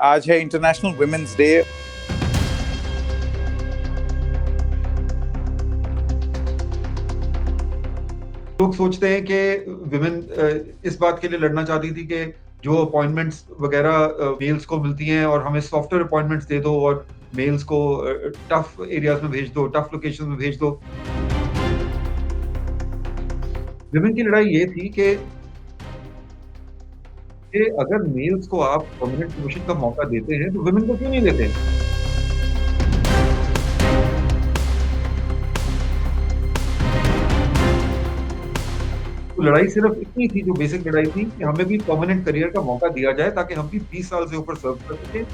आज है international women's day. लोग सोचते हैं कि विमेन इस बात के लिए लड़ना चाहती थी कि जो अपॉइंटमेंट्स वगैरह मेल्स को मिलती हैं और हमें सॉफ्टवेयर अपॉइंटमेंट्स दे दो और मेल्स को टफ एरियाज में भेज दो, टफ लोकेशन में भेज दो। विमेन की लड़ाई ये थी कि अगर मेल्स को आप परमानेंट प्रमोशन का मौका देते हैं तो विमेन को क्यों नहीं देते? तो लड़ाई सिर्फ इतनी थी, जो बेसिक लड़ाई थी कि हमें भी परमानेंट करियर का मौका दिया जाए ताकि हम भी 20 साल से ऊपर सर्व कर सकें।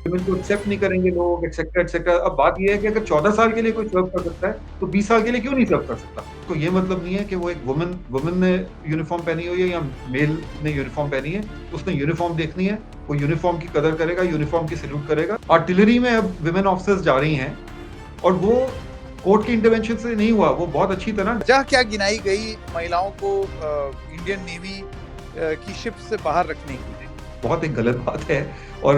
को एक्सेप्ट नहीं करेंगे लोग, एक्सेट्रा एक्सेट्रा। अब बात ये है कि अगर 14 साल के लिए कोई सर्व कर सकता है तो 20 साल के लिए क्यों नहीं सर्व कर सकता? तो ये मतलब नहीं है कि वो एक वुमन ने यूनिफॉर्म पहनी हुई है या मेल ने यूनिफॉर्म पहनी है। उसने यूनिफॉर्म देखनी है, वो यूनिफॉर्म की कदर करेगा, यूनिफॉर्म की सैल्यूट करेगा। आर्टिलरी में अब विमेन ऑफिसर्स जा रही हैं और वो कोर्ट के इंटरवेंशन से नहीं हुआ, वो बहुत अच्छी तरह वजह क्या गिनाई गई महिलाओं को इंडियन नेवी की शिप से बाहर रखने की? बहुत एक गलत बात है और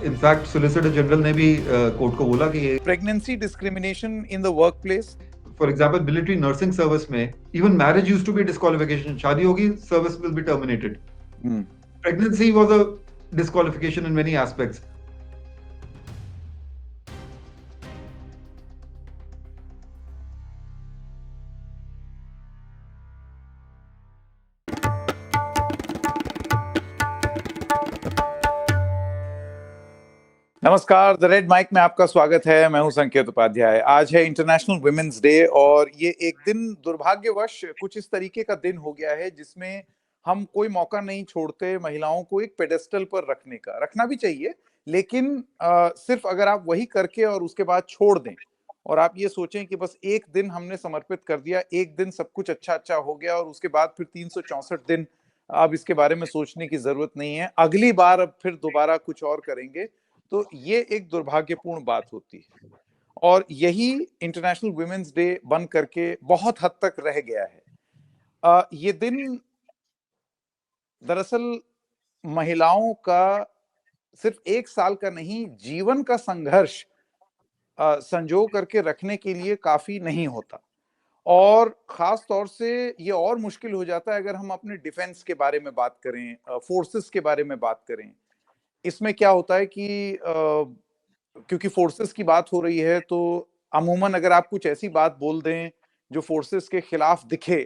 इनफैक्ट सोलिसिटर जनरल ने भी कोर्ट को बोला कि pregnancy discrimination in the work place. For example military nursing service में even marriage used to be disqualification. शादी होगी, service will be terminated. Pregnancy was a disqualification in many aspects. नमस्कार, the red mic में आपका स्वागत है। मैं हूं संकेत उपाध्याय। आज है इंटरनेशनल वुमेन्स डे और ये एक दिन दुर्भाग्यवश कुछ इस तरीके का दिन हो गया है जिसमें हम कोई मौका नहीं छोड़ते महिलाओं को एक पेडेस्टल पर रखने का। रखना भी चाहिए, लेकिन सिर्फ अगर आप वही करके और उसके बाद छोड़ दें और आप ये सोचें कि बस एक दिन हमने समर्पित कर दिया, एक दिन सब कुछ अच्छा अच्छा हो गया और उसके बाद फिर 364 दिन अब इसके बारे में सोचने की जरूरत नहीं है, अगली बार अब फिर दोबारा कुछ और करेंगे, तो ये एक दुर्भाग्यपूर्ण बात होती है। और यही इंटरनेशनल वुमेन्स डे बन करके बहुत हद तक रह गया है। ये दिन दरअसल महिलाओं का सिर्फ एक साल का नहीं, जीवन का संघर्ष संजो करके रखने के लिए काफी नहीं होता। और खास तौर से ये और मुश्किल हो जाता है अगर हम अपने डिफेंस के बारे में बात करें, फोर्सेस के बारे में बात करें। इसमें क्या होता है कि क्योंकि फोर्सेस की बात हो रही है तो अमूमन अगर आप कुछ ऐसी बात बोल दें जो फोर्सेस के खिलाफ दिखे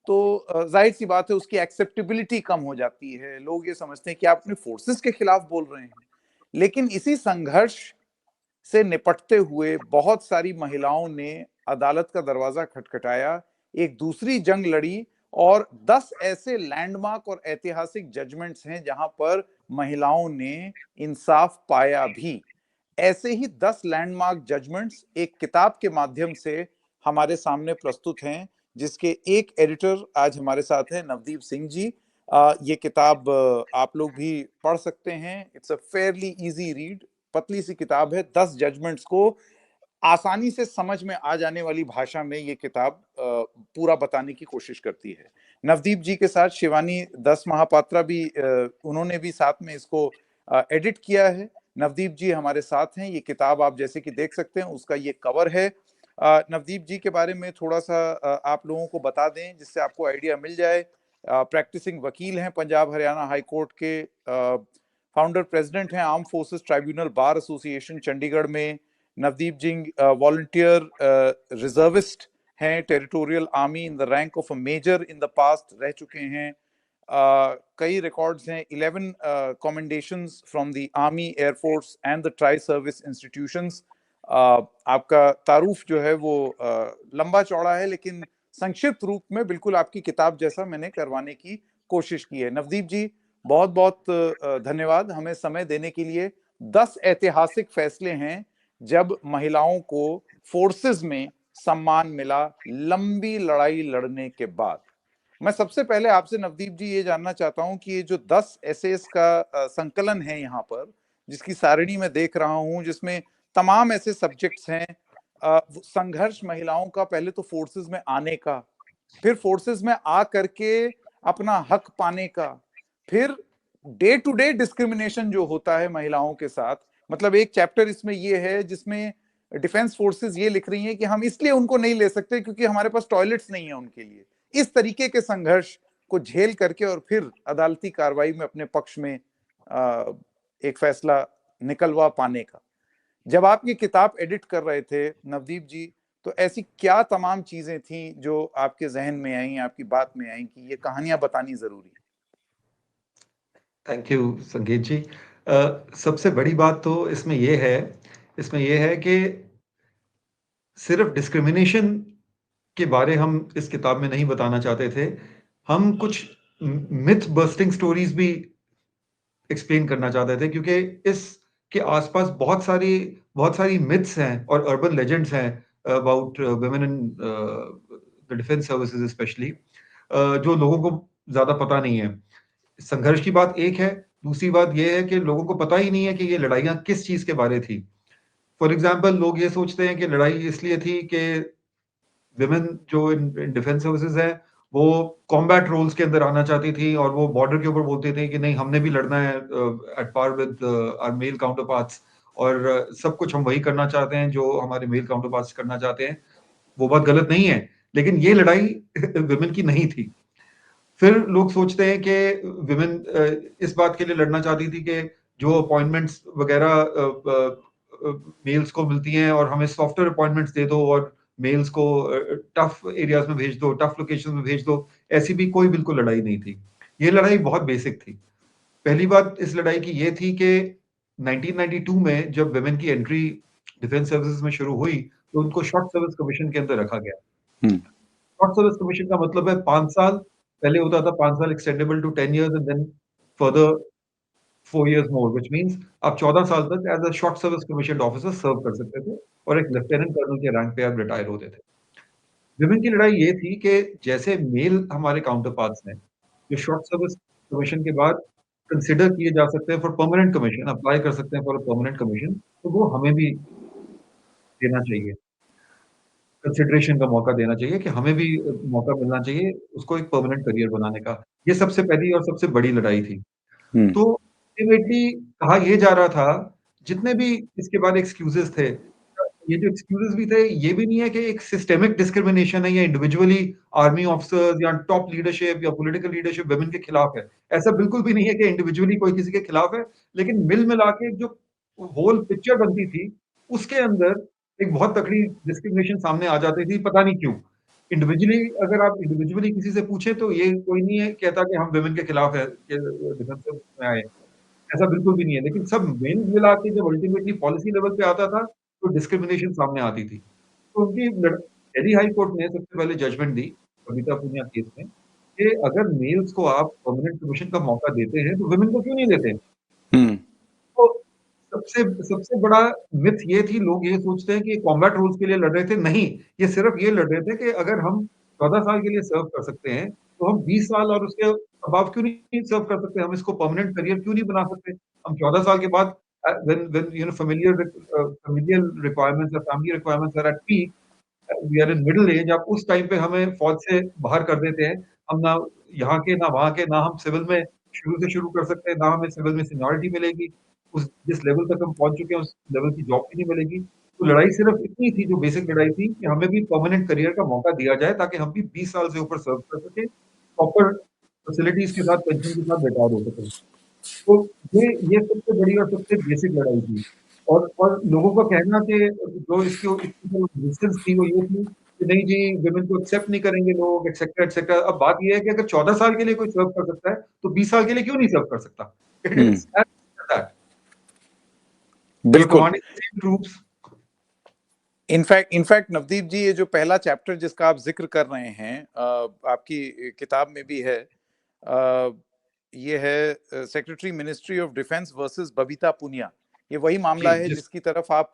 तो जाहिर सी बात है उसकी एक्सेप्टेबिलिटी कम हो जाती है। लोग ये समझते हैं कि आप अपने फोर्सेस के खिलाफ बोल रहे हैं। लेकिन इसी संघर्ष से निपटते हुए बहुत सारी महिलाओं ने अदालत का दरवाजा खटखटाया, एक दूसरी जंग लड़ी और 10 ऐसे लैंडमार्क और ऐतिहासिक जजमेंट्स हैं जहां पर महिलाओं ने इंसाफ पाया भी। ऐसे ही 10 लैंडमार्क जजमेंट्स एक किताब के माध्यम से हमारे सामने प्रस्तुत हैं, जिसके एक एडिटर आज हमारे साथ हैं, नवदीप सिंह जी। ये किताब आप लोग भी पढ़ सकते हैं। It's a fairly easy read, पतली सी किताब है। 10 जजमेंट्स को आसानी से समझ में आ जाने वाली भाषा में ये किताब पूरा बताने की कोशिश करती है। नवदीप जी के साथ शिवानी दस महापात्रा भी, उन्होंने भी साथ में इसको एडिट किया है। नवदीप जी हमारे साथ हैं। ये किताब आप जैसे कि देख सकते हैं, उसका ये कवर है। नवदीप जी के बारे में थोड़ा सा आप लोगों को बता दें जिससे आपको आइडिया मिल जाए। प्रैक्टिसिंग वकील हैं, पंजाब हरियाणा हाई कोर्ट के। फाउंडर प्रेसिडेंट हैं armed forces tribunal bar association Chandigarh में। नवदीप जी वॉलंटियर रिजर्विस्ट हैं, territorial army in the rank of a major in the past रह चुके हैं। कई रिकॉर्ड्स हैं, 11 commendations from the army, air force and the tri service institutions. आपका तारुफ जो है वो लंबा चौड़ा है, लेकिन संक्षिप्त रूप में बिल्कुल आपकी किताब जैसा मैंने करवाने की कोशिश की है। नवदीप जी बहुत बहुत धन्यवाद हमें समय देने के लिए। 10 ऐतिहासिक फैसले हैं जब महिलाओं को फोर्सेस में सम्मान मिला लंबी लड़ाई लड़ने के बाद। मैं सबसे पहले आपसे नवदीप जी ये जानना चाहता हूं कि ये जो 10 एसेस का संकलन है यहाँ पर, जिसकी सारणी में देख रहा हूं, जिसमें तमाम ऐसे सब्जेक्ट्स हैं, संघर्ष महिलाओं का पहले तो फोर्सेस में आने का, फिर फोर्सेस में आ करके अपना हक पाने का, फिर डे टू डे डिस्क्रिमिनेशन जो होता है महिलाओं के साथ, मतलब एक चैप्टर इसमें ये है जिसमें डिफेंस फोर्सेस ये लिख रही हैं कि हम इसलिए उनको नहीं ले सकते क्योंकि हमारे पास टॉयलेट्स नहीं है उनके लिए। इस तरीके के संघर्ष को झेल करके और फिर अदालती कार्रवाई में अपने पक्ष में एक फैसला निकलवा पाने का। जब आप ये किताब एडिट कर रहे थे नवदीप जी, तो ऐसी क्या तमाम चीजें थी जो आपके जहन में आई, आपकी बात में आई कि ये कहानियां बतानी जरूरी? थैंक यू संगीत जी। सबसे बड़ी बात तो इसमें ये है कि सिर्फ डिस्क्रिमिनेशन के बारे हम इस किताब में नहीं बताना चाहते थे। हम कुछ मिथ बस्टिंग स्टोरीज भी एक्सप्लेन करना चाहते थे, क्योंकि इसके आसपास बहुत सारी मिथ्स हैं और अर्बन लेजेंड्स हैं about women in the defence services specially, जो लोगों को ज़्यादा पता नहीं है। संघर्ष की बात एक है, दूसरी बात ये है कि लोगों को पता ही नहीं है कि ये लड़ाइयाँ किस चीज़ के बारे थी। फॉर एग्ज़ाम्पल लोग ये सोचते हैं कि लड़ाई इसलिए थी कि विमेन जो इन डिफेंस सर्विसेज है, वो कॉम्बैट रोल्स के अंदर आना चाहती थी और वो बॉर्डर के ऊपर बोलते थे कि नहीं, हमने भी लड़ना है at par with our male counterparts, और सब कुछ हम वही करना चाहते हैं जो हमारे मेल काउंटर पार्ट्स करना चाहते हैं। वो बात गलत नहीं है, लेकिन ये लड़ाई विमेन की नहीं थी। फिर लोग सोचते हैं कि विमेन इस बात के लिए लड़ना चाहती थी कि जो अपॉइंटमेंट्स वगैरह मेल्स को मिलती हैं और हमें सॉफ्टवेयर अपॉइंटमेंट्स दे दो और मेल्स को टफ एरियाज में भेज दो, टफ लोकेशन में भेज दो। ऐसी भी कोई बिल्कुल लड़ाई नहीं थी। ये लड़ाई बहुत बेसिक थी। पहली बात इस लड़ाई की ये थी कि 1992 में जब विमेन की एंट्री डिफेंस सर्विसेज में शुरू हुई, तो उनको शॉर्ट सर्विस कमीशन के अंदर रखा गया। शॉर्ट सर्विस कमीशन का मतलब है 5 साल, पहले होता था 5 साल extendable to 10 years and then further 4 years more, which means आप 14 साल तक as a short service commissioned officer serve कर सकते थे और एक लेफ्टिनेंट कर्नल के रैंक पे आप रिटायर होते थे। विमेन की लड़ाई ये थी कि जैसे मेल हमारे काउंटर पार्ट्स हैं, जो शॉर्ट सर्विस कमीशन के बाद कंसिडर किए जा सकते हैं फॉर परमानेंट कमीशन, अप्लाई कर सकते हैं फॉर अ परमानेंट कमीशन, तो वो हमें भी देना चाहिए। कंसिडरेशन का मौका देना चाहिए कि हमें भी मौका मिलना चाहिए उसको एक परमानेंट करियर बनाने का। ये सबसे पहली और सबसे बड़ी लड़ाई थी। तो अल्टीमेटली कहा ये जा रहा था, जितने भी इसके बाद एक्सक्यूज़ेज़ थे, ये जो एक्सक्यूज़ेज़ भी थे, ये भी नहीं है कि एक सिस्टेमिक डिस्क्रिमिनेशन है या इंडिविजुअली आर्मी ऑफिसर्स या टॉप लीडरशिप या पॉलिटिकल लीडरशिप वुमेन के खिलाफ है। ऐसा बिल्कुल भी नहीं है कि इंडिविजुअली कोई किसी के खिलाफ है, लेकिन मिला के जो होल पिक्चर बनती थी, उसके अंदर एक बहुत तगड़ी डिस्क्रिमिनेशन सामने आ जाती थी, पता नहीं क्यों? इंडिविजुअली अगर आप इंडिविजुअली किसी से पूछें तो ये कोई नहीं है कहता कि हम वुमेन के खिलाफ है कि डिफेंस में आए। ऐसा बिल्कुल भी नहीं है, लेकिन सब मिला के जब अल्टीमेटली पॉलिसी लेवल पे आता था, तो डिस्क्रिमिनेशन सामने आती थी। तो उनकी दिल्ली हाई कोर्ट ने सबसे पहले जजमेंट दी, बबीता पूनिया केस में, कि अगर मेल्स को आप परमानेंट कमीशन का मौका देते हैं, तो वुमेन को क्यों नहीं देते? तो सबसे सबसे बड़ा मिथ ये थी, लोग ये सोचते हैं कि कॉम्बैट रूल्स के लिए लड़ रहे थे, नहीं, ये सिर्फ ये लड़ रहे थे कि अगर हम 14 साल के लिए सर्व कर सकते हैं, तो हम 20 साल और उसके अबव क्यों नहीं सर्व कर सकते? हम इसको परमानेंट करियर क्यों नहीं बना सकते? हम 14 साल के बाद when you know familial requirements या family requirements are at peak, we are in middle age, आप उस टाइम पे हमें फौज से बाहर कर देते हैं। हम ना यहाँ के, ना वहाँ के, ना हम सिविल में शुरू से शुरू कर सकते हैं, ना हमें सिविल में सीनियरिटी मिलेगी। उस जिस लेवल तक हम पहुँच चुके हैं, उस लेवल की जॉब भी नहीं मिलेगी। तो लड़ाई सिर्फ इतनी थी, जो बेसिक लड़ाई थी, कि हमें भी परमानेंट करियर का मौका दिया जाए, ताकि हम भी 20 साल से ऊपर सर्व कर सकें, प्रॉपर फैसिलिटीज़ के साथ, पेंशन के साथ रिटायर हो सकें। तो ये सबसे बड़ी और सबसे बेसिक लड़ाई थी। और लोगों का कहना कि जो इसकी इसकी जो रेजिस्टेंस थी, वो ये थी कि नहीं जी, वुमेन को एक्सेप्ट नहीं करेंगे लोग, एटसेट्रा, एटसेट्रा। अब बात ये है कि अगर 14 साल के लिए कोई सर्व कर सकता है, तो 20 साल के लिए क्यों नहीं सर्व कर सकता? It is as that. We are बिल्कुल। Commanding the same troops. In fact Navdeep ji, ये जो पहला चैप्टर जिसका आप जिक्र कर रहे हैं, आपकी किताब में भी है, ये है secretary ministry of defence versus Babita Punia. ये वही जी, मामला है जिस जिसकी तरफ आप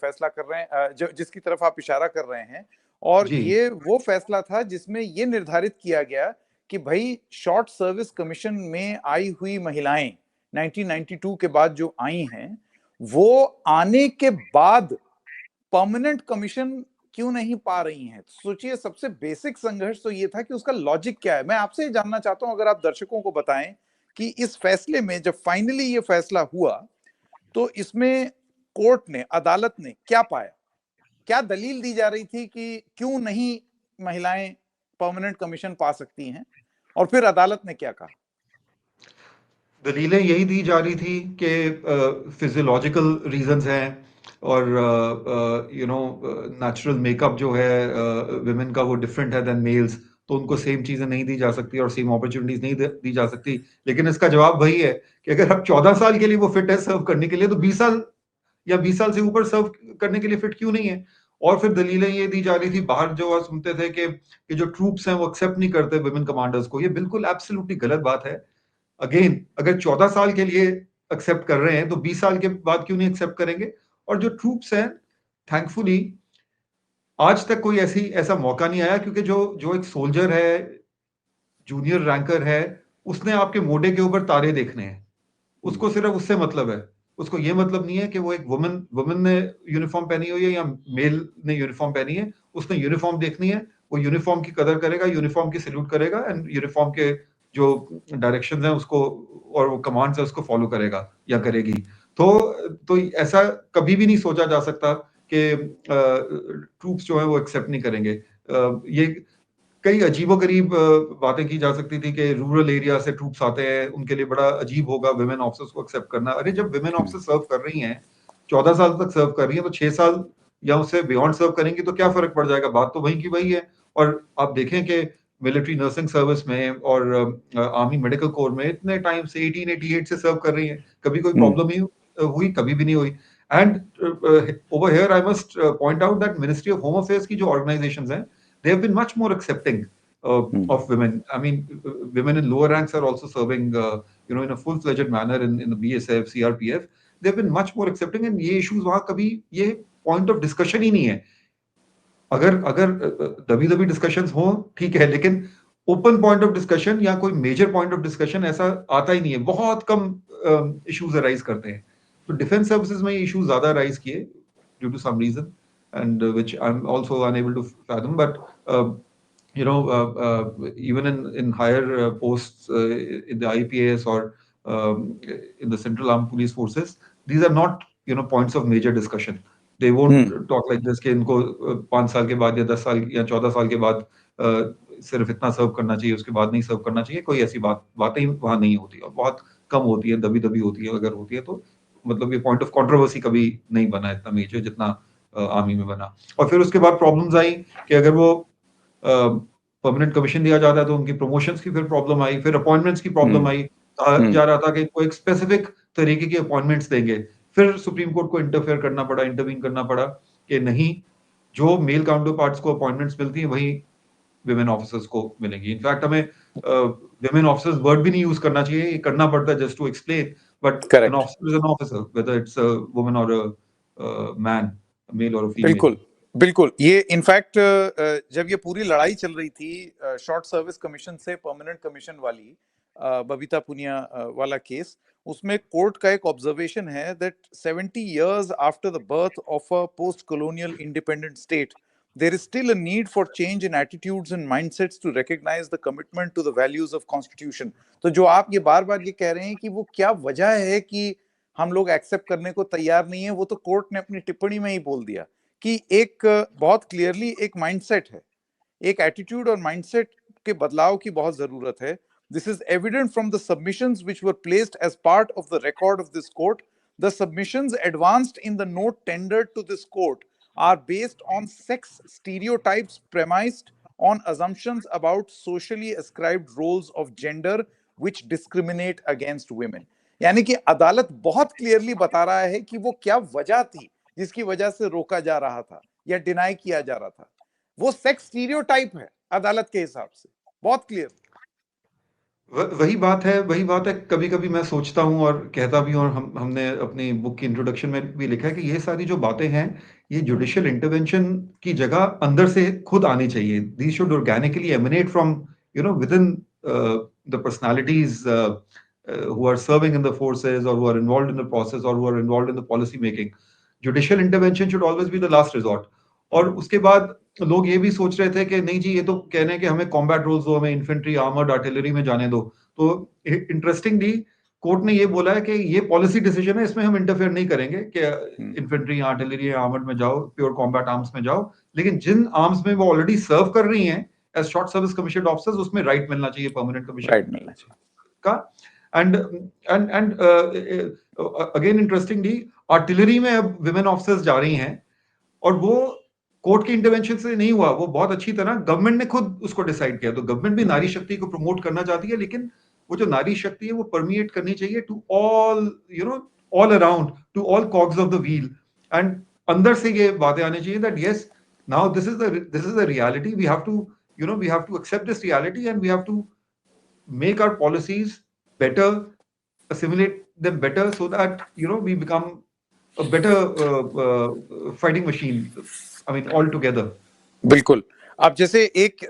फैसला कर रहे हैं, जिसकी तरफ आप इशारा कर रहे हैं। और जी, ये वो फैसला था जिसमें ये निर्धारित किया गया कि भाई शॉर्ट सर्विस कमीशन में आई हुई महिलाएं 1992 के बाद जो आई हैं, वो आने के बाद परमानेंट कमीशन क्यों नहीं पा रही हैं। सोचिए, सबसे बेसिक संघर्ष तो ये था कि उसका लॉजिक क्या है। मैं आपसे जानना चाहता हूं, अगर आप दर्शकों को बताएं कि इस फैसले में जब फाइनली ये फैसला हुआ तो इसमें कोर्ट ने, अदालत ने क्या पाया, क्या दलील दी जा रही थी कि क्यों नहीं महिलाएं परमानेंट कमीशन पा सकती हैं, और फिर अदालत ने क्या कहा? दलीलें यही दी जा रही थी कि फिजियोलॉजिकल रीजंस हैं और नेचुरल मेकअप जो है विमेन का वो डिफरेंट है देन मेल्स, तो उनको सेम चीजें नहीं दी जा सकती और सेम अपॉर्चुनिटीज नहीं दी जा सकती। लेकिन इसका जवाब वही है कि अगर आप 14 साल के लिए वो फिट है सर्व करने के लिए, तो 20 साल या 20 साल से ऊपर सर्व करने के लिए फिट क्यों नहीं है? और फिर दलीलें ये दी जा रही थी, बाहर जो आप सुनते थे कि जो ट्रूप्स हैं वो एक्सेप्ट नहीं करते विमेन कमांडर्स को। ये बिल्कुल एब्सोल्युटली गलत बात है। अगेन, अगर 14 साल के लिए एक्सेप्ट कर रहे हैं तो 20 साल के बाद क्यों नहीं एक्सेप्ट करेंगे? और जो ट्रूप्स हैं, थैंकफुली आज तक कोई ऐसा मौका नहीं आया, क्योंकि जो जो एक सोल्जर है, जूनियर रैंकर है, उसने आपके मोढे के ऊपर तारे देखने हैं। उसको सिर्फ उससे मतलब है। उसको ये मतलब नहीं है कि वो एक वुमन ने यूनिफॉर्म पहनी हुई है या मेल ने यूनिफॉर्म पहनी है। उसने यूनिफॉर्म देखनी है, वो यूनिफॉर्म की कदर करेगा, यूनिफॉर्म की सैल्यूट करेगा एंड यूनिफॉर्म के जो डायरेक्शंस हैं उसको और वो कमांड्स है उसको फॉलो करेगा या करेगी। तो ऐसा कभी भी नहीं सोचा जा सकता कि ट्रूप्स जो है वो एक्सेप्ट नहीं करेंगे। ये कई अजीबो-गरीब बातें की जा सकती थी कि रूरल एरिया से ट्रूप्स आते हैं, उनके लिए बड़ा अजीब होगा वुमेन ऑफिसर्स को एक्सेप्ट करना। अरे जब वुमेन ऑफिसर सर्व कर रही हैं, 14 साल तक सर्व कर रही हैं, तो 6 साल या उससे बियॉन्ड सर्व करेंगी तो क्या फ़र्क पड़ जाएगा? बात तो वही की वही है। और आप देखें कि मिलिट्री नर्सिंग सर्विस में और आर्मी मेडिकल कोर में इतने टाइम से 1888 से सर्व कर रही हैं, कभी कोई प्रॉब्लम ही हुई? कभी भी नहीं हुई। And over here I must point out that ministry of home affairs की जो ऑर्गनाइजेशंस हैं, they have been much more accepting of women. I mean, women in lower ranks are also serving, in a full-fledged manner in the BSF, CRPF. They've been much more accepting, and ये issues वहाँ कभी ये point of discussion ही नहीं है। अगर अगर दबी-दबी discussions हो ठीक है, लेकिन open point of discussion या कोई major point of discussion ऐसा आता ही नहीं है। बहुत कम issues arise करते हैं। तो defense services में ये issues ज़्यादा arise किए due to some reason, and which I'm also unable to fathom. But even in higher posts in the IPAS or in the Central Armed Police Forces, these are not points of major discussion. They won't talk like this कि इनको 5 साल के बाद या 10 साल या 14 साल के बाद सिर्फ इतना सर्व करना चाहिए, उसके बाद नहीं सर्व करना चाहिए। कोई ऐसी बातें वहाँ नहीं होती और बहुत कम होती है, दबी-दबी होती है। अगर होती है तो मतलब ये पॉइंट ऑफ कंट्रोवर्सी कभी नहीं बना इतना मेजर जितना आर्मी में बना। और फिर उसके बाद प्रॉब्लम्स आई कि अगर वो परमानेंट कमीशन दिया जाता है तो उनकी प्रमोशंस की फिर प्रॉब्लम आई, फिर अपॉइंटमेंट्स की प्रॉब्लम आई। जा रहा था कि कोई एक स्पेसिफिक तरीके की अपॉइंटमेंट्स देंगे, फिर सुप्रीम कोर्ट को इंटरवीन करना पड़ा कि नहीं, जो मेल काउंटर पार्ट्स को अपॉइंटमेंट्स मिलती है वही विमेन ऑफिसर्स को मिलेंगी। इनफैक्ट हमें विमेन ऑफिसर्स वर्ड भी नहीं यूज करना चाहिए, ये करना पड़ता है just to explain, but an officer is an officer whether it's a woman और अ मैन, मेल और फीमेल। बिल्कुल बिल्कुल। ये इनफैक्ट जब ये पूरी लड़ाई चल रही थी शॉर्ट सर्विस कमीशन से परमानेंट कमीशन वाली, बबीता पुनिया वाला केस, उसमें कोर्ट का एक ऑब्जर्वेशन है that 70 years after the birth of a post colonial independent state there is still a need for change in attitudes and mindsets to recognize the commitment to the values of constitution. तो जो आप ये बार बार ये कह रहे हैं कि वो क्या वजह है कि हम लोग एक्सेप्ट करने को तैयार नहीं है, वो तो कोर्ट ने अपनी टिप्पणी में ही बोल दिया कि एक बहुत क्लियरली एक माइंडसेट है, एक एटीट्यूड और माइंडसेट के बदलाव की बहुत जरूरत है। This is evident from the submissions which were placed as part of the record of this court. The submissions advanced in the note tendered to this court are based on sex stereotypes premised on assumptions about socially ascribed roles of gender which discriminate against women. यानी कि अदालत बहुत clearly बता रहा है कि वो क्या वजह थी जिसकी वजह से रोका जा रहा था या डिनाई किया जा रहा था। वो सेक्स स्टीरियोटाइप है अदालत के हिसाब से, बहुत क्लियर। वही बात है। कभी-कभी मैं सोचता हूँ और कहता भी हूँ, और हमने अपनी बुक की इंट्रोडक्शन में भी लिखा है कि ये सारी जो बातें हैं, ये जुडिशियल इंटरवेंशन की जगह अंदर से खुद आनी चाहिए। These should organically eminent from within the personalities who are serving in the forces or who are involved in the process or who are involved in the policy making. Judicial intervention should always be the last resort. और उसके बाद लोग ये भी सोच रहे थे कि नहीं जी, ये तो कह रहे हैं कि हमें कॉम्बैट रोल्स दो, हमें इन्फेंट्री, आर्मर्ड, आर्टिलरी में जाने दो, तो इंटरेस्टिंगली कोर्ट ने ये बोला है कि ये पॉलिसी डिसीजन है, इसमें हम इंटरफेयर नहीं करेंगे कि इन्फेंट्री, आर्टिलरी, आर्मर्ड में जाओ, प्योर कॉम्बैट आर्म्स में जाओ, लेकिन जिन आर्म्स में वो ऑलरेडी सर्व कर रही हैं as short service commission officers, उसमें राइट मिलना चाहिए परमानेंट कमीशन राइट मिलना चाहिए का। एंड अगेन इंटरेस्टिंगली आर्टिलरी में अब विमेन ऑफिसर्स जा रही हैं, और वो कोर्ट के इंटरवेंशन से नहीं हुआ, वो बहुत अच्छी तरह गवर्नमेंट ने खुद उसको डिसाइड किया। तो गवर्नमेंट भी नारी शक्ति को प्रमोट करना चाहती है, लेकिन वो जो नारी शक्ति है वो परमिएट करनी चाहिए to all, you know, all around, to all cogs of the wheel. And अंदर से ये बातें आनी चाहिए that yes, now this is the reality, we have to, you know, we have to accept this reality and we have to make our policies better, assimilate them better, so that, you know, we become a better fighting machine, I mean, all together. बिल्कुल। अब जैसे एक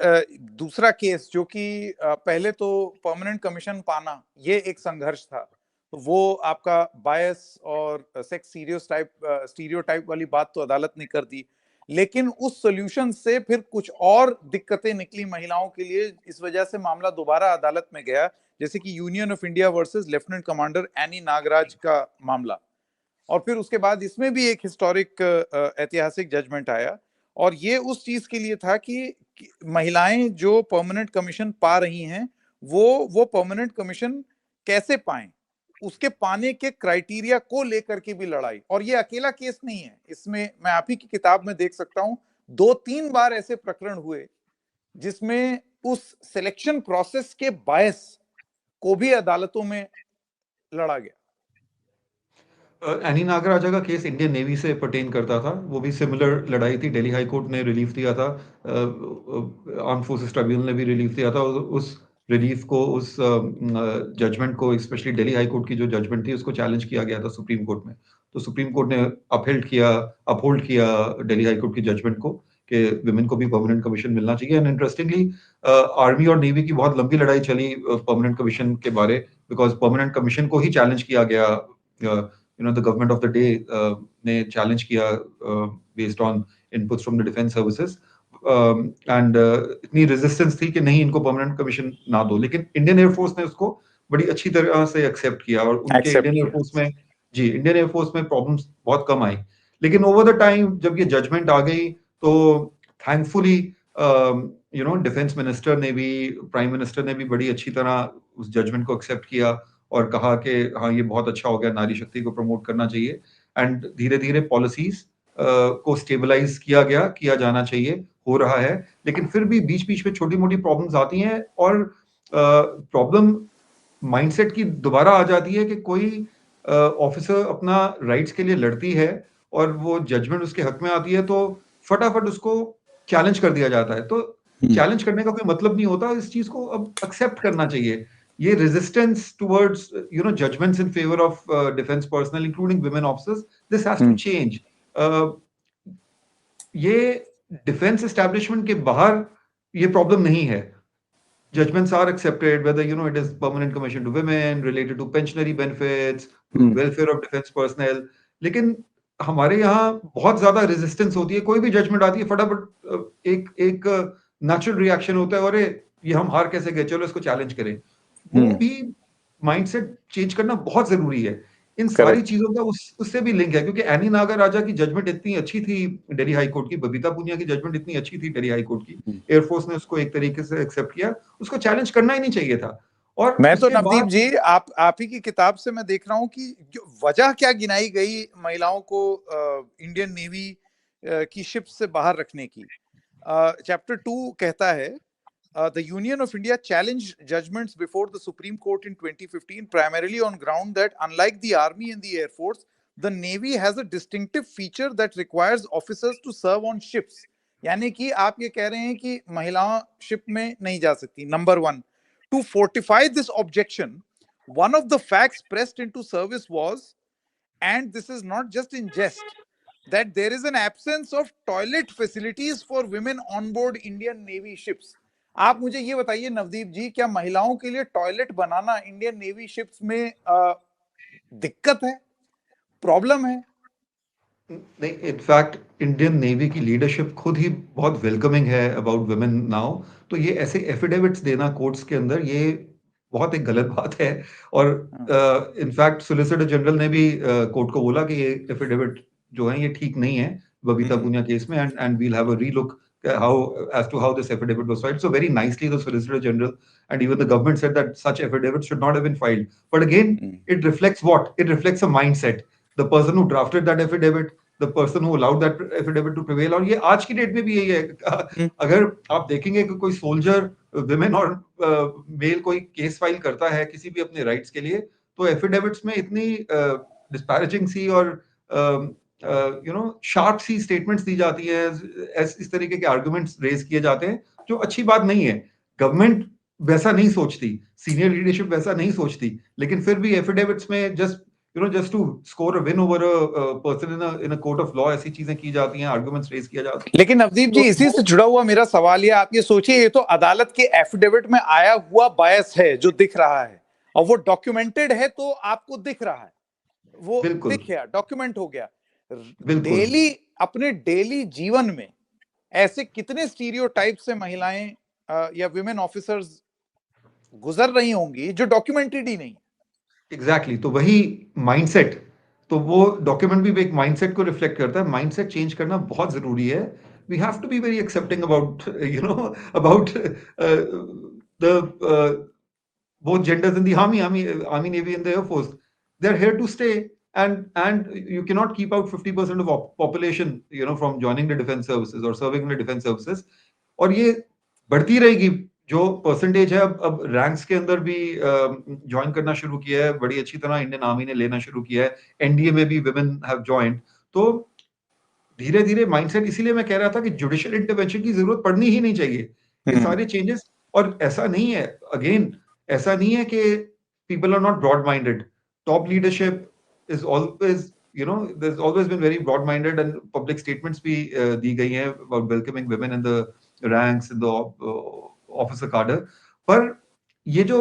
दूसरा case जो कि पहले तो permanent commission पाना ये एक संघर्ष था, तो वो आपका बायस और सेक्स स्टीरियोटाइप वाली बात तो अदालत ने कर दी, लेकिन उस सॉल्यूशन से फिर कुछ और दिक्कतें निकली महिलाओं के लिए। इस वजह से मामला दोबारा अदालत में गया, जैसे कि union of India versus lieutenant commander Annie Nagaraj का मामला, और फिर उसके बाद इसमें भी एक हिस्टोरिक ऐतिहासिक जजमेंट आया, और ये उस चीज के लिए था कि महिलाएं जो परमानेंट कमीशन पा रही हैं वो परमानेंट कमीशन कैसे पाएं, उसके पाने के क्राइटेरिया को लेकर के भी लड़ाई। और ये अकेला केस नहीं है, इसमें मैं आप ही की किताब में देख सकता हूं 2-3 बार ऐसे प्रकरण हुए जिसमें उस सिलेक्शन प्रोसेस के बायस को भी अदालतों में लड़ा गया। एनी नागराजा का केस इंडियन नेवी से पर्टेन करता था, वो भी सिमिलर लड़ाई थी। दिल्ली हाई कोर्ट ने रिलीफ दिया था, आर्म फोर्सेस ट्राइब्यूनल ने भी रिलीफ दिया था, और उस रिलीफ को, उस जजमेंट को, स्पेशली दिल्ली हाई कोर्ट की जो जजमेंट थी उसको चैलेंज किया गया था सुप्रीम कोर्ट में। तो सुप्रीम कोर्ट ने अपहोल्ड किया दिल्ली हाई कोर्ट की जजमेंट को कि विमेन को भी परमानेंट कमीशन मिलना चाहिए। एंड इंटरेस्टिंगली आर्मी और नेवी की बहुत लंबी लड़ाई चली परमानेंट कमीशन के बारे, बिकॉज परमानेंट कमीशन को ही चैलेंज किया गया, you know, the government of the day ने challenge किया based on inputs from the defense services, and इतनी resistance थी कि नहीं, इनको permanent commission ना दो, लेकिन इंडियन एयरफोर्स ने उसको बड़ी अच्छी तरह से एक्सेप्ट किया, और उनके इंडियन एयरफोर्स में, जी, इंडियन एयरफोर्स में प्रॉब्लम्स बहुत कम आई। लेकिन ओवर द टाइम जब ये जजमेंट आ गई तो thankfully, you know, defence minister ने भी, प्राइम मिनिस्टर ने भी बड़ी अच्छी तरह उस जजमेंट को एक्सेप्ट किया और कहा कि हाँ, ये बहुत अच्छा हो गया, नारी शक्ति को प्रमोट करना चाहिए। एंड धीरे धीरे पॉलिसीज को स्टेबलाइज किया जाना चाहिए, हो रहा है। लेकिन फिर भी बीच बीच में छोटी मोटी प्रॉब्लम्स आती हैं, और प्रॉब्लम माइंडसेट की दोबारा आ जाती है कि कोई ऑफिसर अपना राइट्स के लिए लड़ती है और वो जजमेंट उसके हक में आती है, तो फटाफट उसको चैलेंज कर दिया जाता है। तो चैलेंज करने का कोई मतलब नहीं होता, इस चीज को अब एक्सेप्ट करना चाहिए। ये resistance towards, you know, judgments in favour of defence personnel including women officers, this has to change. ये डिफेंस एस्टैब्लिशमेंट के बाहर ये प्रॉब्लम नहीं है। Judgments are accepted, whether, you know, it is permanent commission to women, related to pensionary benefits, to welfare of defense personnel. लेकिन हमारे यहाँ बहुत ज्यादा रेजिस्टेंस होती है, कोई भी जजमेंट आती है फटाफट एक नेचुरल रिएक्शन होता है, अरे ये हम हार कैसे गए, चलो इसको चैलेंज करें। वो भी माइंडसेट चेंज करना बहुत जरूरी है। इन सारी चीजों का उससे भी लिंक है, क्योंकि एनी नागराजा की जजमेंट इतनी अच्छी थी दिल्ली हाई कोर्ट की, बबीता पूनिया की जजमेंट इतनी अच्छी थी दिल्ली हाई कोर्ट की, एयरफोर्स ने उसको एक तरीके से एक्सेप्ट किया, उसको चैलेंज करना ही नहीं चाहिए था। और मैं तो नवदीप जी, आप ही की किताब से मैं देख रहा हूं कि वजह क्या गिनाई गई महिलाओं को इंडियन नेवी की शिप से बाहर रखने की। चैप्टर 2 कहता है, the Union of India challenged judgments before the Supreme Court in 2015 primarily on ground that unlike the Army and the Air Force, the Navy has a distinctive feature that requires officers to serve on ships. यानी कि आप ये कह रहे हैं कि महिलाएं ship में नहीं जा सकती। Number 1, to fortify this objection, one of the facts pressed into service was, and this is not just in jest, that there is an absence of toilet facilities for women on board Indian Navy ships. आप मुझे ये बताइए नवदीप जी, क्या महिलाओं के लिए toilet बनाना Indian navy ships में दिक्कत है, प्रॉब्लम है? नहीं, इनफैक्ट इंडियन नेवी की लीडरशिप खुद ही बहुत वेलकमिंग है अबाउट वुमेन नाउ। तो ये ऐसे एफिडेविट्स देना कोर्ट्स के अंदर, ये बहुत एक गलत बात है। और इनफैक्ट सोलिसिटर जनरल ने भी कोर्ट को बोला कि ये एफिडेविट जो है ये ठीक नहीं है बबीता पूनिया केस में, and we'll have a relook how as to how this affidavit was filed. So very nicely the Solicitor General and even the government said that such affidavits should not have been filed. But again, it reflects what? It reflects a mindset. The person who drafted that affidavit, the person who allowed that affidavit to prevail, और ये आज की date में भी यही है। अगर आप देखेंगे कि कोई सोल्जर, विमेन और मेल कोई केस फाइल करता है किसी भी अपने राइट्स के लिए, तो एफिडेविट्स में इतनी डिस्पैरेजिंग सी और शार्प सी स्टेटमेंट्स दी जाती है, इस तरीके के आर्गुमेंट्स रेज किए जाते हैं जो अच्छी बात नहीं है। गवर्नमेंट वैसा नहीं सोचती, सीनियर लीडरशिप वैसा नहीं सोचती, लेकिन फिर भी एफिडेविट्स में just to score a win over a person in a court of law ऐसी चीजें की जाती हैं, आर्गुमेंट्स रेज किया जाता है। लेकिन नवदीप जी, इसी से जुड़ा हुआ मेरा सवाल ये, आप ये सोचिए, ये तो अदालत के एफिडेविट में आया हुआ बायस है जो दिख रहा है, और वो डॉक्यूमेंटेड है, तो आपको दिख रहा है, वो दिख गया, डॉक्यूमेंट हो गया। डेली अपने डेली जीवन में ऐसे कितने स्टीरियोटाइप से महिलाएं या विमेन ऑफिसर्स गुजर रही होंगी जो डॉक्यूमेंटेड ही नहीं। एग्जैक्टली, तो वही माइंडसेट, तो वो डॉक्यूमेंट भी एक माइंडसेट को रिफ्लेक्ट करता है। माइंडसेट चेंज करना बहुत जरूरी है। We have to be very accepting about about the both genders in the army, navy and the air force. They're here to stay, and you cannot keep out 50% of population from joining the defense services or serving in the defense services. और ये बढ़ती रहेगी जो percentage है। अब ranks के अंदर भी ज्वाइन करना शुरू किया है बड़ी अच्छी तरह, इंडियन आर्मी ने लेना शुरू किया है, एनडीए में भी विमेन हैव जॉइंड। तो धीरे धीरे माइंडसेट, इसीलिए मैं कह रहा था कि जुडिशियल इंटरवेंशन की जरूरत पड़नी ही नहीं चाहिए, ये सारे चेंजेस। और ऐसा नहीं है, अगेन ऐसा नहीं है कि people are not broad-minded. Top leadership is always, there's always been very broad-minded, and public statements भी दी गई हैं about welcoming women in the ranks, in the officer cadre. पर ये जो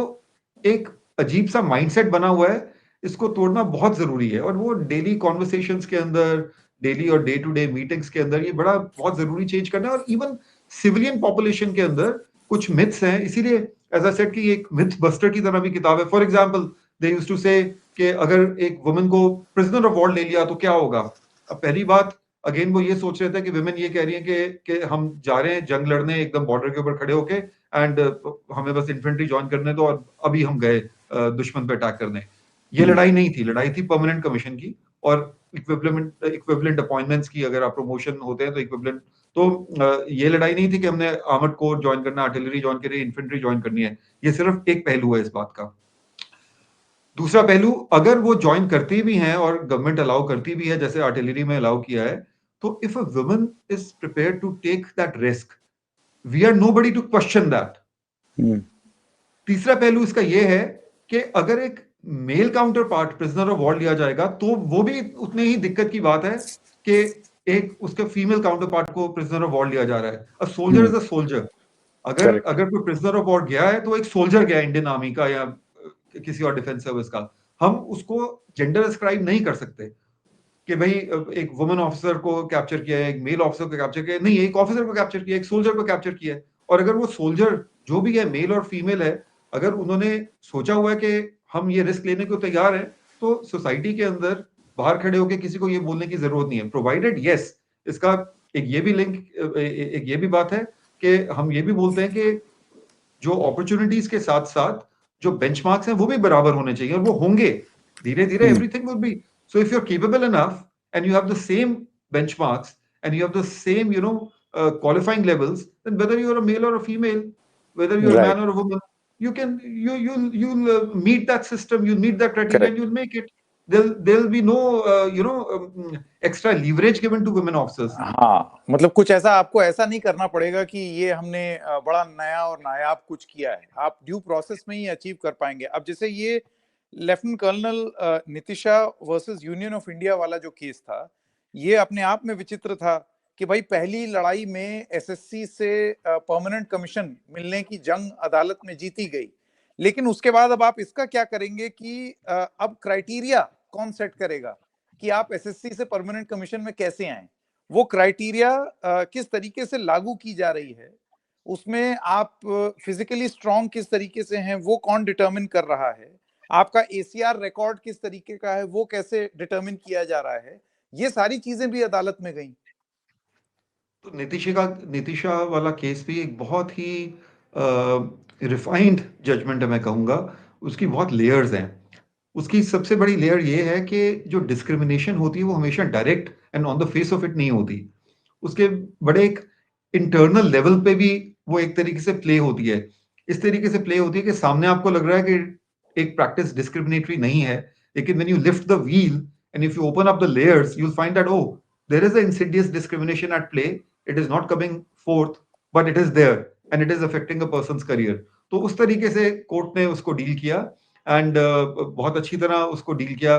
एक अजीब सा mindset बना हुआ है, इसको तोड़ना बहुत जरूरी है। और वो डेली कॉन्वर्सेशंस के अंदर, डेली और डे टू डे मीटिंग्स के अंदर ये बहुत जरूरी चेंज करना है। और इवन सिविलियन पॉपुलेशन के अंदर कुछ मिथ्स हैं, इसीलिए एज आई सेड कि एक मिथ बस्टर की तरह भी किताब है। For example, they used to say कि अगर एक वुमन को प्रिजनर ऑफ वॉर ले लिया तो क्या होगा। अब पहली बात, अगेन वो ये सोच रहे थे कि विमेन ये कह रही है कि हम जा रहे हैं जंग लड़ने एकदम बॉर्डर के ऊपर खड़े होके, एंड हमें बस इन्फेंट्री ज्वाइन करने दो, और अभी हम गए दुश्मन पे अटैक करने। ये लड़ाई नहीं थी, लड़ाई थी परमानेंट कमीशन की और इक्विवेलेंट अपॉइंटमेंट्स की। अगर आप प्रमोशन होते हैं तो इक्विवेलेंट, तो ये लड़ाई नहीं थी कि हमने आर्मर्ड कोर ज्वाइन करना, आर्टिलरी ज्वाइन करनी, इन्फेंट्री ज्वाइन करनी है। ये सिर्फ एक पहलू है इस बात का। दूसरा पहलू, अगर वो ज्वाइन करती भी हैं और गवर्नमेंट अलाउ करती भी है, जैसे आर्टिलरी में अलाउ किया है, तो if a woman is prepared to take that risk, we are nobody to question that. तीसरा पहलू इसका यह है कि अगर एक male counterpart prisoner of war लिया जाएगा तो वो भी उतने ही दिक्कत की बात है कि एक उसके फीमेल काउंटर पार्ट को प्रिजनर ऑफ वॉर लिया जा रहा है। A soldier is a soldier. अगर कोई प्रिजनर ऑफ वॉर गया है तो एक सोल्जर गया इंडियन आर्मी का या किसी और डिफेंस सर्विस का। हम उसको जेंडर अस्क्राइब नहीं कर सकते कि भाई एक वुमन ऑफिसर को कैप्चर किया है, एक मेल ऑफिसर को कैप्चर किया है। नहीं, एक ऑफिसर को कैप्चर किया है, एक सोल्जर को कैप्चर किया है। और अगर वो सोल्जर जो भी है, मेल और फीमेल है, अगर उन्होंने सोचा हुआ है कि हम ये रिस्क लेने को तैयार हैं, तो सोसाइटी के अंदर बाहर खड़े होकर किसी को ये बोलने की जरूरत नहीं है। प्रोवाइडेड यस, इसका एक ये भी लिंक, एक ये भी बात है कि हम ये भी बोलते हैं कि जो अपॉर्चुनिटीज के साथ साथ जो बेंचमार्क्स हैं वो भी बराबर होने चाहिए, और वो होंगे धीरे धीरे। Everything will be, so if you are capable enough and you have the same benchmarks and you have the same qualifying levels, then whether you're a male or a female, whether you're a man or a woman, you'll meet that system, you'll meet that criteria, and you'll make it. There'll be no extra leverage given to women officers. हाँ, मतलब कुछ ऐसा आपको ऐसा नहीं करना पड़ेगा कि ये हमने बड़ा नया और नायाब कुछ किया है, आप ड्यू प्रोसेस में ही अचीव कर पाएंगे। अब जैसे ये lieutenant colonel Nitisha versus union of India वाला जो केस था, ये अपने आप में विचित्र था कि भाई पहली लड़ाई में एसएससी से परमानेंट कमीशन मिलने की जंग अदालत में जीती गई, लेकिन उसके बाद अब आप इसका क्या करेंगे कि अब क्राइटेरिया कौन सेट करेगा कि आप एसएससी से परमानेंट कमीशन में कैसे आए, वो क्राइटेरिया किस तरीके से लागू की जा रही है, उसमें आप फिजिकली स्ट्रांग किस तरीके से हैं वो कौन डिटरमिन कर रहा है, आपका एसीआर रिकॉर्ड किस तरीके का है वो कैसे डिटरमिन किया जा रहा है, ये सारी चीजें भी अदालत में गई। तो नितिशा वाला केस भी एक बहुत ही रिफाइंड जजमेंट है, मैं कहूँगा। उसकी बहुत लेयर्स हैं। उसकी सबसे बड़ी लेयर ये है कि जो डिस्क्रिमिनेशन होती है वो हमेशा direct and on the face of it नहीं होती। उसके बड़े एक इंटरनल लेवल पे भी वो एक तरीके से प्ले होती है। इस तरीके से प्ले होती है कि सामने आपको लग रहा है कि एक प्रैक्टिस डिस्क्रिमिनेटरी नहीं है, लेकिन when you lift the wheel and if you open up the layers, you will find that oh, there is a insidious discrimination at play. It is not coming forth, but it is there and it is affecting a person's career. तो उस तरीके से court ने उसको deal किया and बहुत अच्छी तरह उसको डील किया।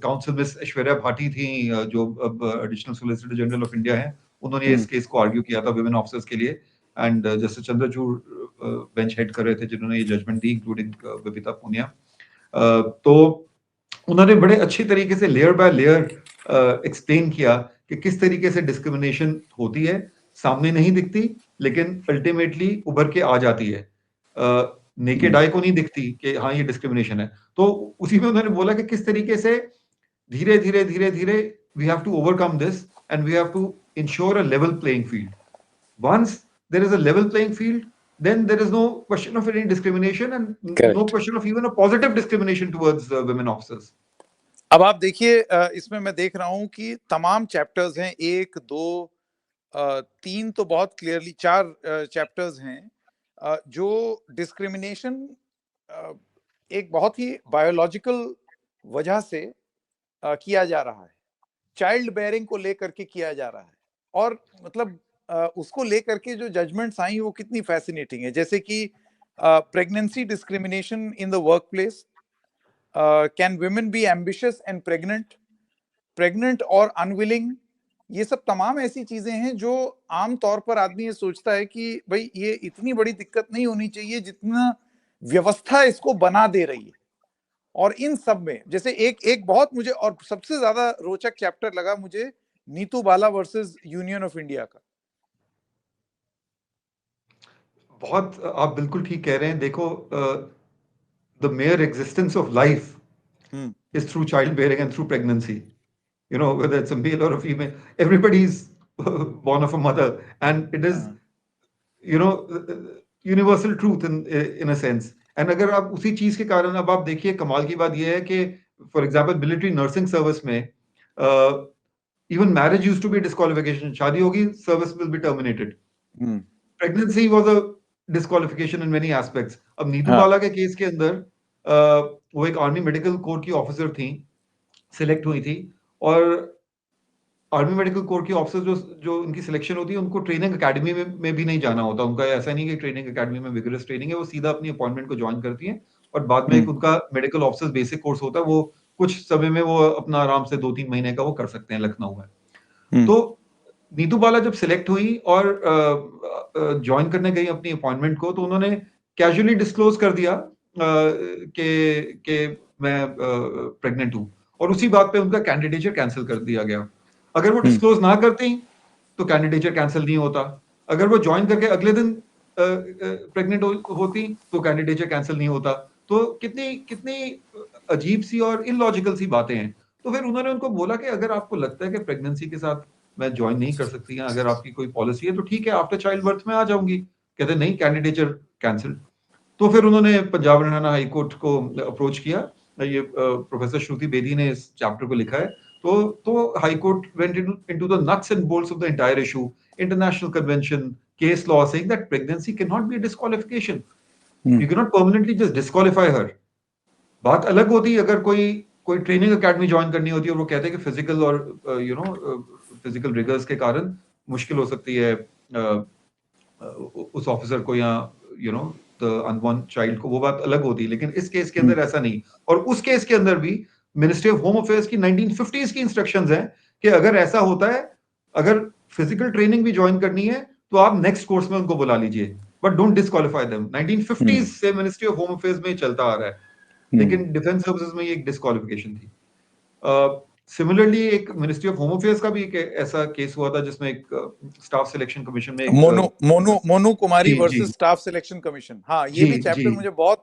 काउंसिल मिस ऐश्वर्या भाटी थी, जो अब additional solicitor general of India हैं। उन्होंने इस केस को आर्ग्यू किया था विमेन ऑफिसर्स के लिए, and justice Chandrachud bench head कर रहे थे जिन्होंने ये जजमेंट दी, इंक्लूडिंग बबीता पूनिया। तो उन्होंने बड़े अच्छी तरीके से लेयर बाय लेयर एक्सप्लेन किया कि किस तरीके से डिस्क्रिमिनेशन होती है, सामने नहीं दिखती लेकिन अल्टीमेटली उभर के आ जाती है। नेकेड आई को नहीं दिखती कि हाँ ये डिस्क्रिमिनेशन है। तो उसी में उन्होंने बोला कि किस तरीके से धीरे धीरे धीरे धीरे we have to overcome this and we have to ensure a level playing field. Once there is a level playing field, then there is no question of any discrimination and Correct. no question of even a positive discrimination towards women officers. अब आप देखिए, इसमें मैं देख रहा हूं कि तमाम चैप्टर्स हैं, 1 2 3 तो बहुत क्लियरली 4 चैप्टर्स हैं जो डिस्क्रिमिनेशन एक बहुत ही बायोलॉजिकल वजह से किया जा रहा है, चाइल्ड बेयरिंग को लेकर के किया जा रहा है। और मतलब उसको लेकर के जो जजमेंट्स आई वो कितनी फैसिनेटिंग है, जैसे कि pregnancy discrimination in the work place, can women be ambitious and pregnant और अनविलिंग। ये सब तमाम ऐसी चीजें हैं जो आम तौर पर आदमी ये सोचता है कि भाई ये इतनी बड़ी दिक्कत नहीं होनी चाहिए जितना व्यवस्था इसको बना दे रही है। और इन सब में जैसे एक बहुत मुझे और सबसे ज्यादा रोचक चैप्टर लगा मुझे नीतू बाला वर्सेस यूनियन ऑफ इंडिया का। बहुत आप बिल्कुल ठीक कह रहे हैं। देखो, the mayor existence of life is through childbearing and through pregnancy. You know, whether it's a male or a female, everybody's born of a mother, and it is, you know, universal truth in a sense. And अगर आप उसी चीज के कारण, अब आप देखिए कमाल की बात यह है कि for example military nursing service में even marriage used to be a disqualification. शादी होगी, service will be terminated. Pregnancy was a disqualification in many aspects. अब नीतू बाला के केस के अंदर वो एक आर्मी मेडिकल कोर की ऑफिसर थी, सिलेक्ट हुई थी, और आर्मी मेडिकल कोर की ऑफिसर जो उनकी सिलेक्शन होती है उनको ट्रेनिंग अकेडमी में भी नहीं जाना होता। उनका ऐसा नहीं कि ट्रेनिंग अकेडमी में विगरस ट्रेनिंग है, वो सीधा अपनी अपॉइंटमेंट को ज्वाइन करती हैं और बाद में एक उनका मेडिकल ऑफिसर बेसिक कोर्स होता है, वो कुछ समय में वो अपना आराम से 2-3 महीने का वो कर सकते हैं लखनऊ में। तो नीतू बाला जब सिलेक्ट हुई और ज्वाइन करने गई अपनी अपॉइंटमेंट को, तो उन्होंने कैजुअली डिस्क्लोज कर दिया कि मैं प्रेग्नेंट हूं, और उसी बात पे उनका कैंडिडेचर कैंसिल कर दिया गया। अगर वो डिस्क्लोज ना करती तो कैंडिडेचर कैंसिल नहीं होता। अगर वो ज्वाइन करके अगले दिन प्रेग्नेंट होती तो कैंडिडेचर कैंसिल नहीं होता। तो कितनी अजीब सी और इलॉजिकल सी बातें हैं। तो फिर उन्होंने उनको बोला कि अगर आपको लगता है कि प्रेगनेंसी के साथ मैं ज्वाइन नहीं कर सकती, या अगर आपकी कोई पॉलिसी है तो ठीक है, आफ्टर चाइल्ड बर्थ में आ जाऊंगी। कहते नहीं, कैंडिडेचर कैंसिल। तो फिर उन्होंने पंजाब हरियाणा हाई कोर्ट को अप्रोच किया। ये प्रोफेसर श्रुति बेदी ने इस चैप्टर को लिखा है। तो high court went into the nuts and bolts of the entire issue, international convention, case law, saying that pregnancy can not be a disqualification. You can not permanently just disqualify her. बात अलग होती अगर कोई training academy join करनी होती है और वो कहते हैं कि फिजिकल और फिजिकल रिगर्स के कारण मुश्किल हो सकती है उस ऑफिसर को या द अनबॉर्न चाइल्ड को, वो बात अलग होती है। लेकिन इस केस के अंदर ऐसा नहीं। और उस केस के अंदर भी मिनिस्ट्री ऑफ होम अफेयर्स की 1950s की इंस्ट्रक्शंस हैं कि अगर ऐसा होता है, अगर फिजिकल ट्रेनिंग भी ज्वाइन करनी है तो आप नेक्स्ट कोर्स में उनको बुला लीजिए, but don't disqualify them. 1950s से मिनिस्ट्री ऑफ होम अफेयर्स में चलता आ रहा है, लेकिन डिफेंस सर्विसेज में ये एक डिस्क्वालिफिकेशन थी। सिमिलरली एक मिनिस्ट्री ऑफ होम अफेयर्स का भी एक ऐसा केस हुआ था जिसमें एक स्टाफ सिलेक्शन कमीशन में एक मोनू कुमारी जी जी वर्सेस स्टाफ सिलेक्शन कमीशन। हाँ, ये जी भी जी चैप्टर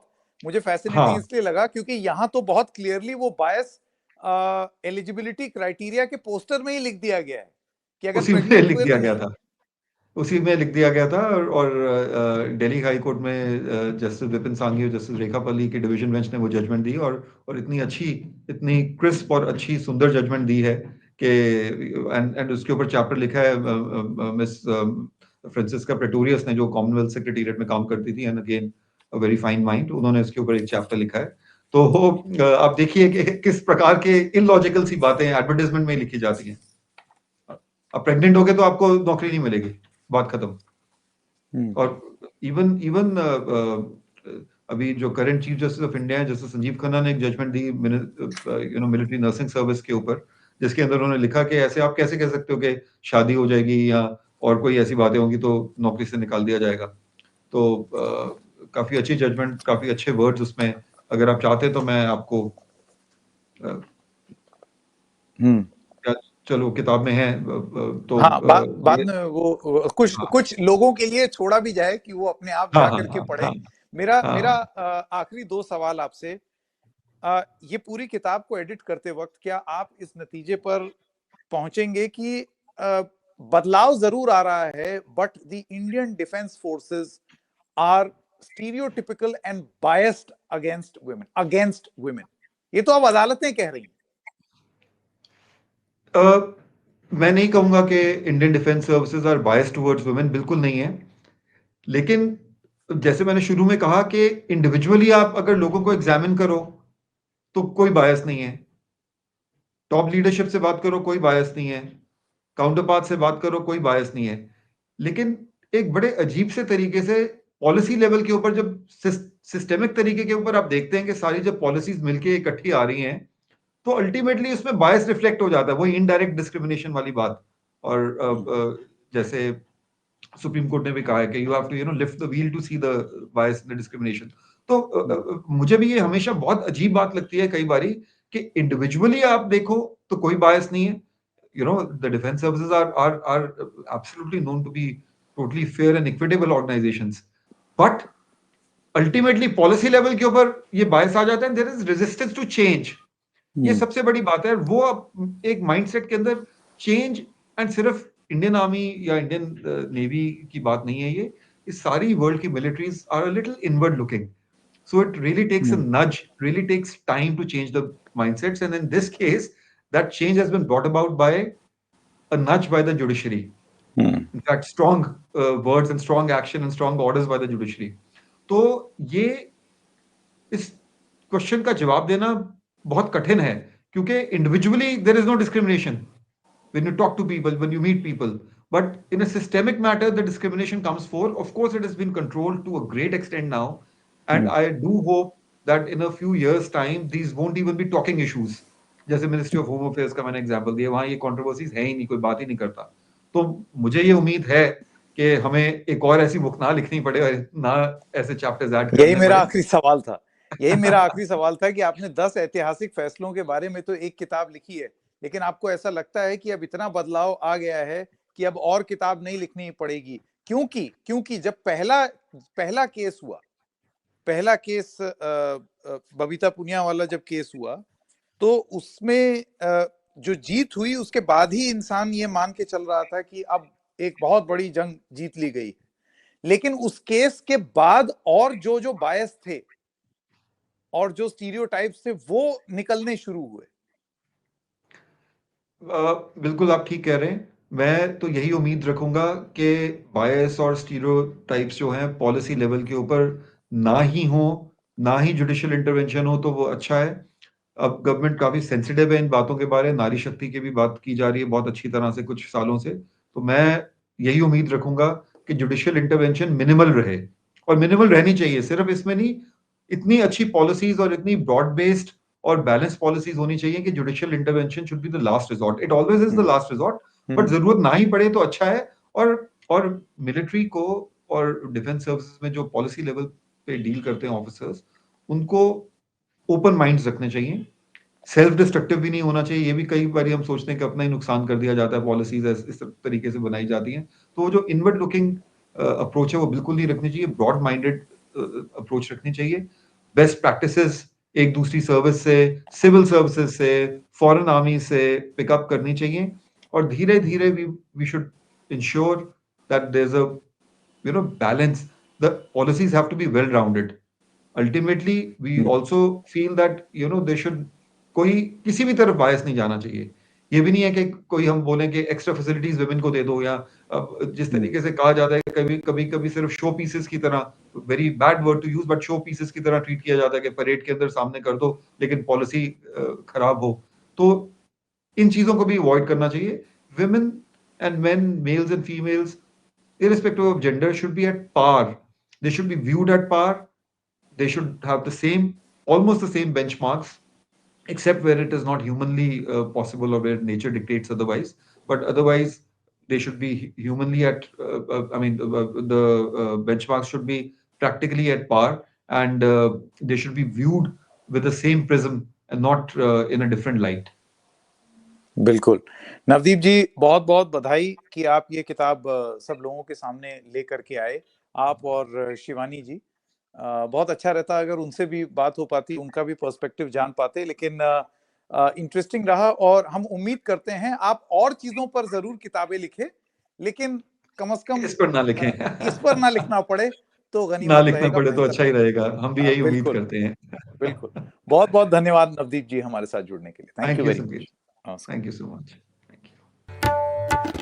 मुझे फैसिनेटिंग हाँ, इसलिए लगा क्योंकि यहाँ तो बहुत क्लियरली वो बायस एलिजिबिलिटी क्राइटेरिया के पोस्टर में ही लिख दिया गया है कि अगर उसी में प्रेग्नेंट लिख हुए दिया तो गया नहीं। था, उसी में लिख दिया गया था। और दिल्ली हाई कोर्ट में जस्टिस विपिन सांघी और जस्टिस रेखा पल्ली की डिवीजन बेंच ने वो जजमेंट दी, और इतनी अच्छी, इतनी क्रिस्प और अच्छी सुंदर जजमेंट दी है कि एंड उसके ऊपर चैप्टर लिखा है मिस फ्रांसिस्का प्रेटोरियस ने, जो कॉमनवेल्थ सेक्रेटेरिएट में काम करती थी, and again a very fine mind, उन्होंने इसके ऊपर एक चैप्टर लिखा है। तो आप देखिए कि किस प्रकार के इलॉजिकल सी बातें एडवर्टाइजमेंट में लिखी जाती हैं। अब प्रेग्नेंट हो गए तो आपको नौकरी नहीं मिलेगी, बात खत्म। और इवन इवन अभी जो current chief justice of India है, जस्टिस संजीव खन्ना ने एक जजमेंट दी मिलिट्री नर्सिंग सर्विस के ऊपर, जिसके अंदर उन्होंने लिखा कि ऐसे आप कैसे कह सकते हो कि शादी हो जाएगी या और कोई ऐसी बातें होंगी तो नौकरी से निकाल दिया जाएगा। तो काफी अच्छी जजमेंट, काफी अच्छे वर्ड्स उसमें, अगर आप चाहते तो मैं आपको चलो किताब में है तो हाँ, बाद में वो कुछ हाँ कुछ लोगों के लिए छोड़ा भी जाए कि वो अपने आप हाँ जा हाँ करके हाँ पढ़ें। हाँ मेरा हाँ मेरा हाँ। आखिरी दो सवाल आपसे। ये पूरी किताब को एडिट करते वक्त क्या आप इस नतीजे पर पहुंचेंगे कि बदलाव जरूर आ रहा है, but the Indian defence forces are stereotypical and biased against women? ये तो अब अदालतें कह रही हैं। मैं नहीं कहूंगा कि Indian defence services are biased towards women, बिल्कुल नहीं है। लेकिन जैसे मैंने शुरू में कहा कि इंडिविजुअली आप अगर लोगों को एग्जामिन करो तो कोई बायस नहीं है। टॉप लीडरशिप से बात करो, कोई बायस नहीं है। काउंटर पार्ट से बात करो, कोई बायस नहीं है। लेकिन एक बड़े अजीब से तरीके से पॉलिसी लेवल के ऊपर, जब सिस्टेमिक तरीके के ऊपर आप देखते हैं कि सारी जब पॉलिसीज मिलके इकट्ठी आ रही हैं, तो अल्टीमेटली उसमें बायस रिफ्लेक्ट हो जाता है, वही इनडायरेक्ट डिस्क्रिमिनेशन वाली बात। और जैसे सुप्रीम कोर्ट ने भी कहा है कि you have to lift the wheel to see the bias in discrimination. तो मुझे भी ये हमेशा बहुत अजीब बात लगती है कई बारी कि इंडिविजुअली आप देखो तो कोई बायस नहीं है। The defence services are absolutely known to be totally fair and equitable organisations, but ultimately policy level के ऊपर ये बायस आ जाता है, there is resistance to change. ये सबसे बड़ी बात है। वो अब एक माइंडसेट के अंदर चेंज, एंड सिर्फ इंडियन आर्मी या इंडियन नेवी की बात नहीं है ये सारी वर्ल्ड की militaries are a little inward looking. So it really takes a nudge, really takes time to change the mindsets. And in this case, that change has been brought about by a nudge by the judiciary. In fact, strong words and strong action and strong orders by the judiciary. तो ये इस question का जवाब देना बहुत कठिन है, क्योंकि individually there is no discrimination when you talk to people, when you meet people. But in a systemic matter, the discrimination comes forth. Of course, it has been controlled to a great extent now. And I do hope that in a few years' time, these won't even be talking issues. जैसे ministry of home affairs का मैंने example दिया, वहां ये controversies है ही नहीं, कोई बात ही नहीं करता। तो मुझे ये उम्मीद है कि हमें एक और ऐसी बुक ना लिखनी पड़े और ना ऐसे चैप्टर्स ऐड यही करने मेरा पड़े। आखिरी सवाल था। यही मेरा आखिरी सवाल था कि आपने 10 ऐतिहासिक फैसलों के बारे में तो एक किताब लिखी है, लेकिन आपको ऐसा लगता है कि अब इतना बदलाव आ गया है कि अब और किताब नहीं लिखनी पड़ेगी? क्योंकि क्योंकि जब पहला केस हुआ, पहला केस बबीता पुनिया वाला जब केस हुआ, तो उसमें जो जीत हुई उसके बाद ही इंसान ये मान के चल रहा था कि अब एक बहुत बड़ी जंग जीत ली गई। लेकिन उस केस के बाद और जो जो बायस थे और जो स्टीरियोटाइप्स थे वो निकलने शुरू हुए। बिल्कुल आप ठीक कह रहे हैं। मैं तो यही उम्मीद रखूंगा कि बायस और स्टीरियोटाइप्स जो हैं पॉलिसी लेवल के ऊपर ना ही हो, ना ही जुडिशियल इंटरवेंशन हो, तो वो अच्छा है। अब गवर्नमेंट काफी सेंसिटिव है इन बातों के बारे में, नारी शक्ति की भी बात की जा रही है बहुत अच्छी तरह से कुछ सालों से। तो मैं यही उम्मीद रखूंगा कि जुडिशियल इंटरवेंशन मिनिमल रहे, और मिनिमल रहनी चाहिए, सिर्फ इसमें नहीं, इतनी अच्छी पॉलिसीज और इतनी ब्रॉड बेस्ड और बैलेंस पॉलिसीज होनी चाहिए कि judicial intervention should be the last resort. It always is the last resort, but जरूरत ना ही पड़े तो अच्छा है। और मिलिट्री को और डिफेंस सर्विसेज में जो पॉलिसी लेवल पे डील करते हैं ऑफिसर्स, उनको ओपन माइंड्स रखने चाहिए। सेल्फ डिस्ट्रक्टिव भी नहीं होना चाहिए। ये भी कई बार हम सोचते हैं कि अपना ही नुकसान कर दिया जाता है, पॉलिसीज इस तरीके से बनाई जाती हैं। तो जो इनवर्ड लुकिंग अप्रोच है वो बिल्कुल नहीं रखनी चाहिए, ब्रॉड माइंडेड अप्रोच रखनी चाहिए। बेस्ट प्रैक्टिसेस एक दूसरी सर्विस से, सिविल सर्विसेज से, फॉरेन आर्मी से पिकअप करनी चाहिए, और धीरे धीरे we should ensure that there is a balance. The policies have to be well rounded. Ultimately we also feel that they should, कोई किसी भी तरफ बायस नहीं जाना चाहिए। ये भी नहीं है कि कोई हम बोलें कि एक्स्ट्रा फैसिलिटीज वुमेन को दे दो, या जिस तरीके से कहा जाता है कभी कभी सिर्फ शो पीसेस की तरह, very bad word to use, but showpieces की तरह ट्रीट किया जाता है कि परेड के अंदर सामने कर दो लेकिन पॉलिसी खराब हो। तो इन चीजों को भी अवॉइड करना चाहिए। women and men, males and females, irrespective of gender, should be at par. They should be viewed at par. They should have the same, almost the same benchmarks, except where it is not humanly possible, or where nature dictates otherwise. But otherwise, they should be humanly at, the benchmarks should be practically at par, and they should be viewed with the same prism and not in a different light. बिल्कुल। नवदीप जी, बहुत बहुत बधाई कि आप ये किताब सब लोगों के सामने लेकर के आए, आप और शिवानी जी। बहुत अच्छा रहता अगर उनसे भी बात हो पाती, उनका भी पर्सपेक्टिव जान पाते, लेकिन इंटरेस्टिंग रहा, और हम उम्मीद करते हैं आप और चीजों पर जरूर किताबें लिखें, लेकिन कम से कम इस पर ना लिखें। इस पर ना लिखना पड़े तो ना गनीमत लिखना रहेगा, पड़े तो बेहतर अच्छा ही रहेगा। रहेगा, हम भी यही उम्मीद बिल्कुल करते हैं। बिल्कुल। बहुत बहुत धन्यवाद नवदीप जी हमारे साथ जुड़ने के लिए। Thank thank you you very Sanket, much. Thank you so much, thank you.